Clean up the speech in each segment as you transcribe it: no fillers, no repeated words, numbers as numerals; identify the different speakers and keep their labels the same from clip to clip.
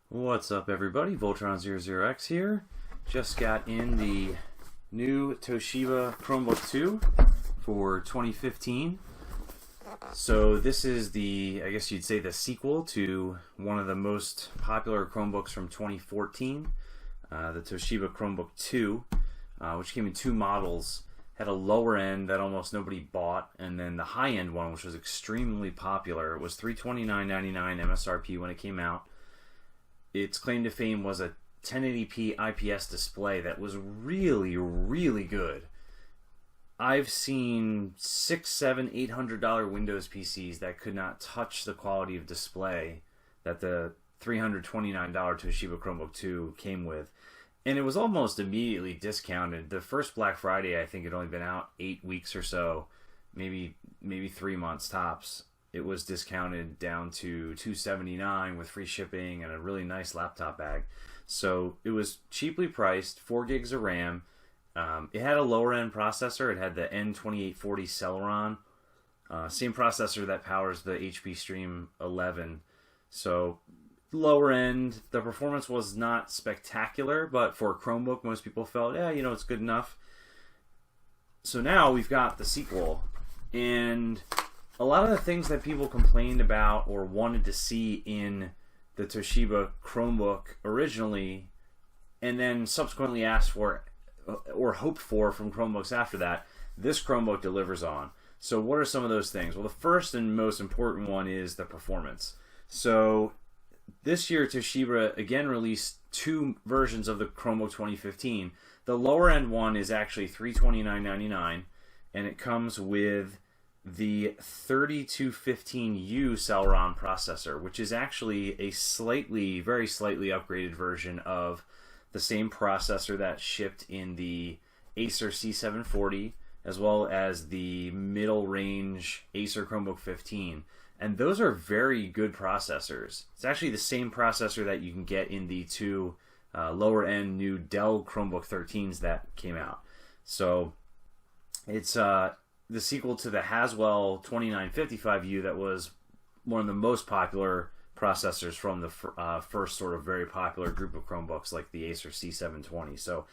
Speaker 1: What's up everybody, Voltron00X here. Just got in the new Toshiba Chromebook 2 for 2015. So this is the, I guess you'd say, the sequel to one of the most popular Chromebooks from 2014, the Toshiba Chromebook 2, which came in two models. Had a lower end that almost nobody bought, and then the high end one, which was extremely popular. It was $329.99 MSRP when it came out. Its claim to fame was a 1080p IPS display that was really, really good. I've seen $600, $700, $800 Windows PCs that could not touch the quality of display that the $329 Toshiba Chromebook 2 came with. And it was almost immediately discounted. The first Black Friday, I think, had only been out 8 weeks or so, maybe 3 months tops. It was discounted down to $279 with free shipping and a really nice laptop bag. So it was cheaply priced, 4 gigs of RAM. It had a lower end processor. It had the N2840 Celeron, same processor that powers the HP Stream 11. So lower end. The performance was not spectacular, but for a Chromebook, most people felt, yeah, you know, it's good enough. So now we've got the sequel, and a lot of the things that people complained about or wanted to see in the Toshiba Chromebook originally, and then subsequently asked for or hoped for from Chromebooks after that, this Chromebook delivers on. So what are some of those things? Well, the first and most important one is the performance. So this year Toshiba again released two versions of the Chromebook 2015. The lower end one is actually $329.99, and it comes with the 3215U Celeron processor, which is actually a very slightly upgraded version of the same processor that shipped in the Acer C740, as well as the middle range Acer Chromebook 15. And those are very good processors. It's actually the same processor that you can get in the two lower end new Dell Chromebook 13s that came out. So it's the sequel to the Haswell 2955U that was one of the most popular processors from the first sort of very popular group of Chromebooks like the Acer C720. So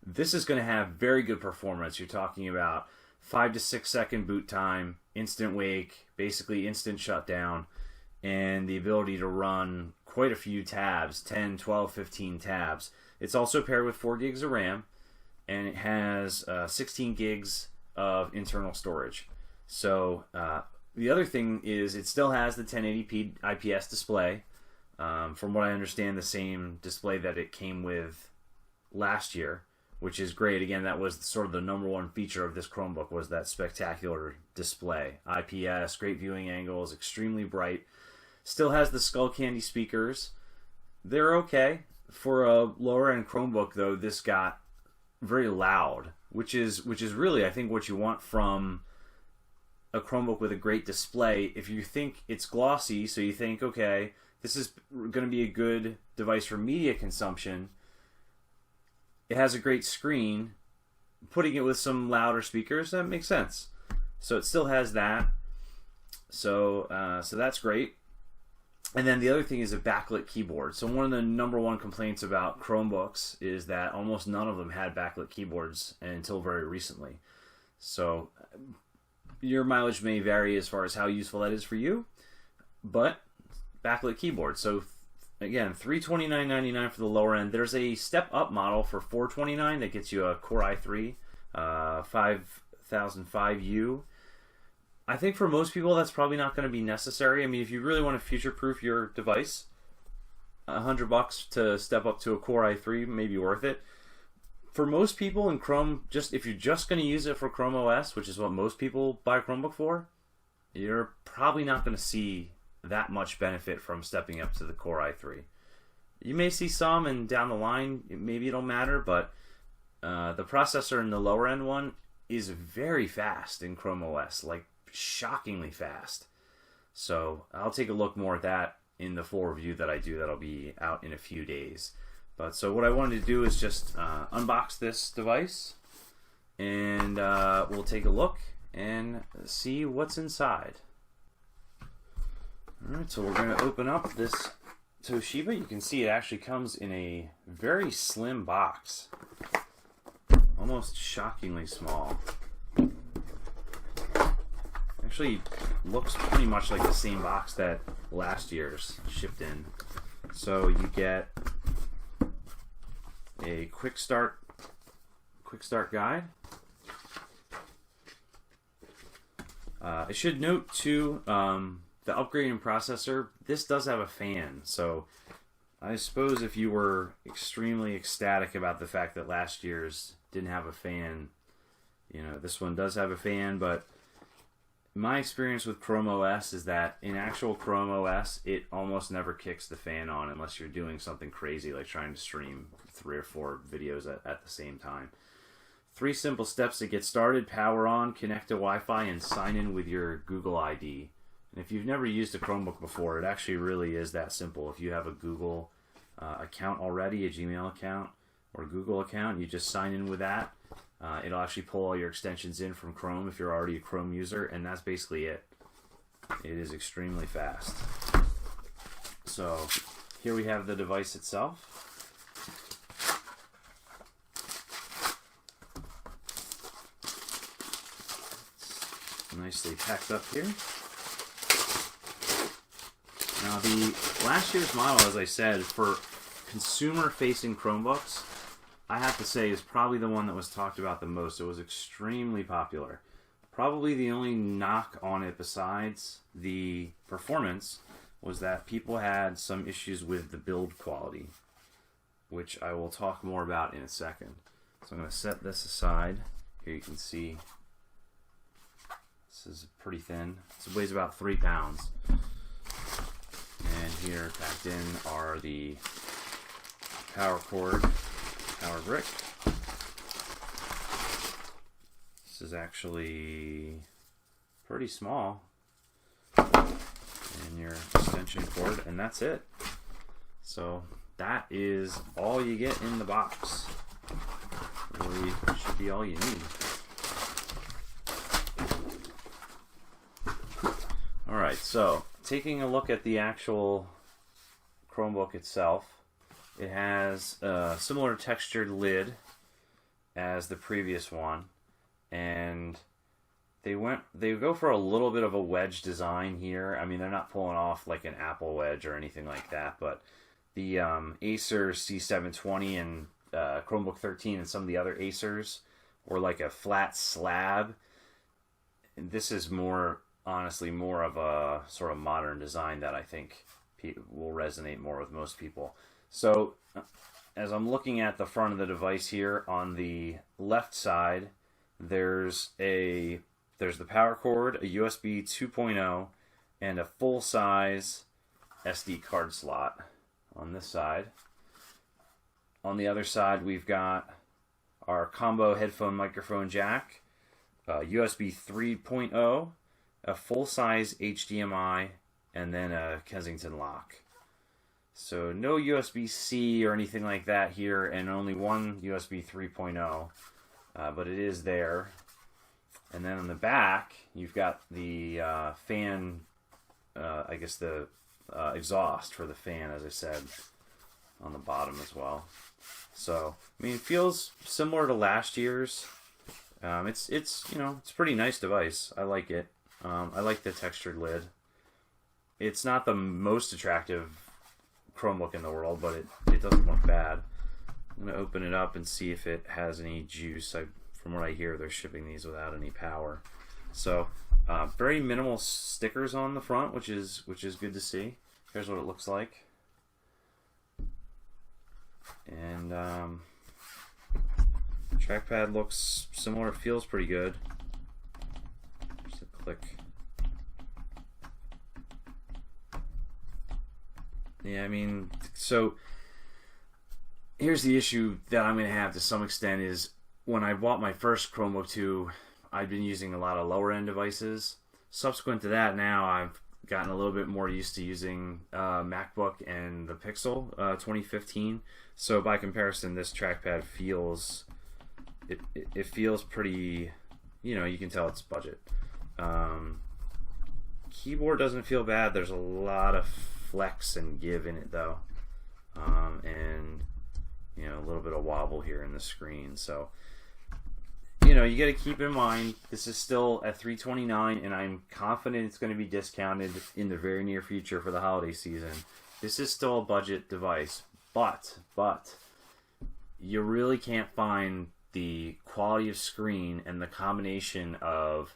Speaker 1: this is going to have very good performance. You're talking about 5 to 6 second boot time, instant wake, basically instant shutdown, and the ability to run quite a few tabs, 10, 12, 15 tabs. It's also paired with 4 gigs of RAM, and it has 16 gigs of internal storage. So the other thing is it still has the 1080p IPS display. From what I understand, the same display that it came with last year, which is great. Again, that was sort of the number one feature of this Chromebook, was that spectacular display. IPS, great viewing angles, extremely bright. Still has the Skullcandy speakers. They're okay. For a lower end Chromebook though, this got very loud, which is really, I think, what you want from a Chromebook with a great display. If you think it's glossy, so you think, okay, this is going to be a good device for media consumption, it has a great screen, putting it with some louder speakers, that makes sense. So it still has that. So that's great. And then the other thing is a backlit keyboard. So one of the number one complaints about Chromebooks is that almost none of them had backlit keyboards until very recently. So your mileage may vary as far as how useful that is for you, but backlit keyboard. So again, $329.99 for the lower end. There's a step up model for $429 that gets you a Core i3 5005U. I think for most people that's probably not going to be necessary. I mean, if you really want to future-proof your device, $100 to step up to a Core i3 may be worth it. For most people in Chrome, if you're just going to use it for Chrome OS, which is what most people buy a Chromebook for, you're probably not going to see that much benefit from stepping up to the Core i3. You may see some, and down the line, maybe it'll matter, but the processor in the lower end one is very fast in Chrome OS, like shockingly fast. So I'll take a look more at that in the full review that I do. That'll be out in a few days. But so what I wanted to do is just unbox this device, and we'll take a look and see what's inside. Alright, so we're going to open up this Toshiba. You can see it actually comes in a very slim box. Almost shockingly small. Actually looks pretty much like the same box that last year's shipped in. So you get a quick start guide. I should note too, the upgrading processor, this does have a fan, so I suppose if you were extremely ecstatic about the fact that last year's didn't have a fan, you know, this one does have a fan. But my experience with Chrome OS is that in actual Chrome OS, it almost never kicks the fan on unless you're doing something crazy like trying to stream 3 or 4 videos at the same time. 3 simple steps to get started: power on, connect to Wi-Fi, and sign in with your Google ID. And if you've never used a Chromebook before, it actually really is that simple. If you have a Google account already, a Gmail account or Google account, you just sign in with that. It'll actually pull all your extensions in from Chrome if you're already a Chrome user, and that's basically it. It is extremely fast. So here we have the device itself. It's nicely packed up here. Now, the last year's model, as I said, for consumer-facing Chromebooks, I have to say is probably the one that was talked about the most. It was extremely popular. Probably the only knock on it besides the performance was that people had some issues with the build quality, which I will talk more about in a second. So I'm going to set this aside. Here you can see this is pretty thin. This weighs about 3 pounds. And here packed in are the power cord, power brick. This is actually pretty small. And your extension cord, and that's it. So that is all you get in the box. Really should be all you need. Alright, so taking a look at the actual Chromebook itself, it has a similar textured lid as the previous one, and they go for a little bit of a wedge design here. I mean, they're not pulling off like an Apple wedge or anything like that, but the Acer C720 and Chromebook 13 and some of the other Acers were like a flat slab. And this is honestly more of a sort of modern design that I think will resonate more with most people. So as I'm looking at the front of the device here, on the left side there's the power cord, a USB 2.0, and a full-size SD card slot on this side. On the other side we've got our combo headphone microphone jack, USB 3.0, a full-size HDMI, and then a Kensington lock. So no USB-C or anything like that here, and only one USB 3.0, but it is there. And then on the back, you've got the fan, I guess the exhaust for the fan, as I said, on the bottom as well. So, I mean, it feels similar to last year's. It's you know, it's a pretty nice device. I like it. I like the textured lid. It's not the most attractive Chromebook in the world, but it doesn't look bad. I'm going to open it up and see if it has any juice. From what I hear, they're shipping these without any power. So, very minimal stickers on the front, which is good to see. Here's what it looks like. And trackpad looks similar. It feels pretty good. Just a click. Yeah, I mean, so here's the issue that I'm going to have to some extent is when I bought my first Chromebook 2, I'd been using a lot of lower end devices. Subsequent to that, now I've gotten a little bit more used to using MacBook and the Pixel 2015. So by comparison, this trackpad feels it feels pretty, you know, you can tell it's budget. Keyboard doesn't feel bad. There's a lot of flex and give in it though, and you know, a little bit of wobble here in the screen. So you know, you got to keep in mind this is still at $329, and I'm confident it's going to be discounted in the very near future for the holiday season. This is still a budget device, but you really can't find the quality of screen and the combination of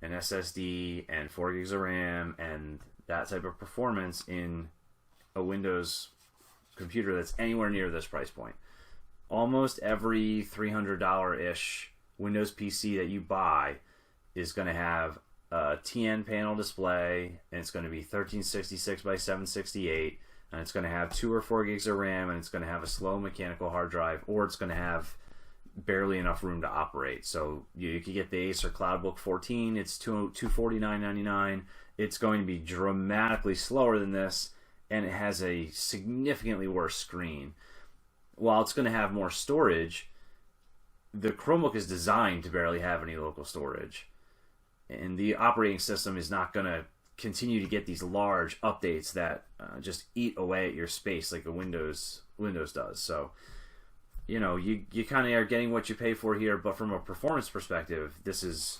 Speaker 1: an SSD and 4 gigs of RAM and that type of performance in a Windows computer that's anywhere near this price point. Almost every $300-ish Windows PC that you buy is going to have a TN panel display, and it's going to be 1366 by 768, and it's going to have 2 or 4 gigs of RAM, and it's going to have a slow mechanical hard drive, or it's going to have barely enough room to operate. So you could get the Acer Cloudbook 14. It's $249.99. It's going to be dramatically slower than this, and it has a significantly worse screen. While it's going to have more storage, the Chromebook is designed to barely have any local storage, and the operating system is not going to continue to get these large updates that just eat away at your space like a Windows does. So you know, you kind of are getting what you pay for here, but from a performance perspective, this is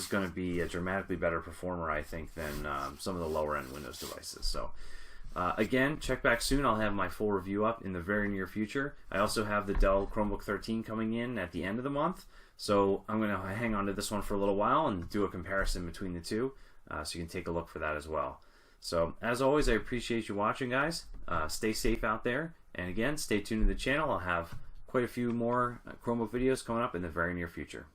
Speaker 1: going to be a dramatically better performer, I think, than some of the lower end Windows devices. So again, check back soon. I'll have my full review up in the very near future. I also have the Dell Chromebook 13 coming in at the end of the month, so I'm going to hang on to this one for a little while and do a comparison between the two, so you can take a look for that as well. So as always, I appreciate you watching, guys. Stay safe out there, and again, stay tuned to the channel. I'll have quite a few more Chromebook videos coming up in the very near future.